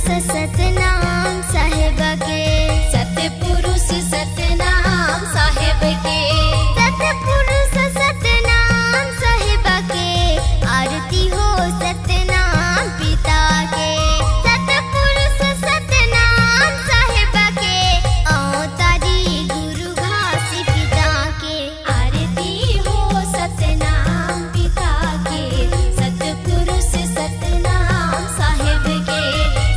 सतनाम साहिब के, सतपुरुष सतनाम साहिब के, सतपुरुष सतनाम साहिब के, आरती हो सतनाम पिता के, सतपुरुष सतनाम साहिब के, अवतारी गुरु घासी पिता के, आरती हो सतनाम पिता के, सतपुरुष सतनाम साहिब के,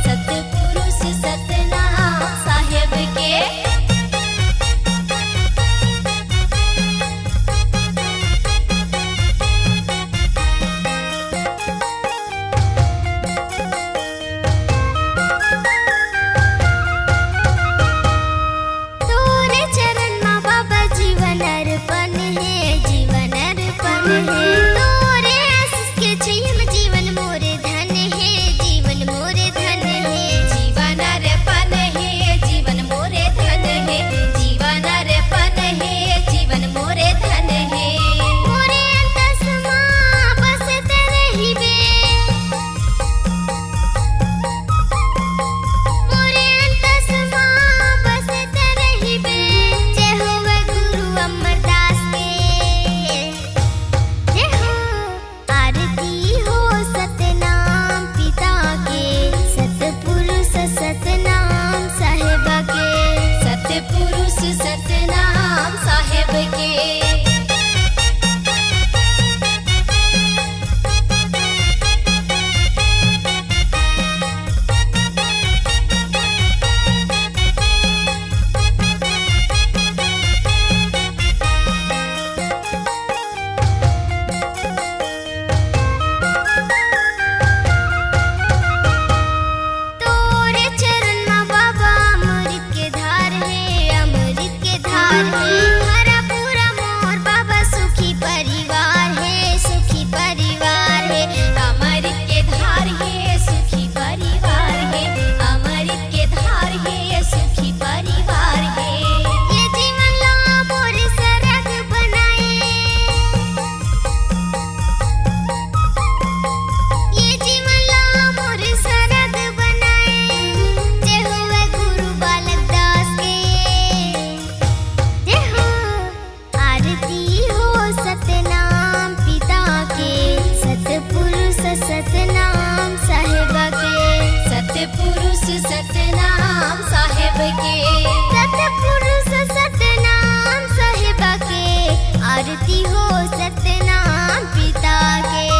सतपुरुष सतनाम साहिब के। तोरे चरण माँ बाबा जीवन अर्पण है, जीवन अर्पण है, तोरे आशीष के छयम जीवन मोरे धन है, जीवन मोरे धन है, जीवन अर्पण है, जीवन मोरे धन है, जीवन अर्पण है, जीवन मोरे धन है। मोरे अंतसमा बसत रहिबे, मोरे अंतसमा बसत रहिबे, जय होवे गुरु अमरदास के, जय हो आरती हो सतनाम पिता के, सतपुरुष सतनाम साहिब के, सतपुरुष सतनाम साहिब के। तोरे चरण माँ बाबा अमृत के धार है, अमृत के धार है, हरा पूरा मोर बाबा सुखी परिवार है, सुखी परिवार है, अमृत के धार है, सुखी परिवार है, अमृत के धार है, सुखी परिवार है। ये जीवन ला मोर सरग बनाए, ये जीवन ला मोर सरग बनाए, जय होवे गुरु बालक दास के, जय हो आरती हो सतनाम पिता के, सतपुरुष सतनाम साहिब के, सतपुरुष सतनाम साहिब के, सतपुरुष सतनाम साहिब के, आरती हो सतनाम पिता के।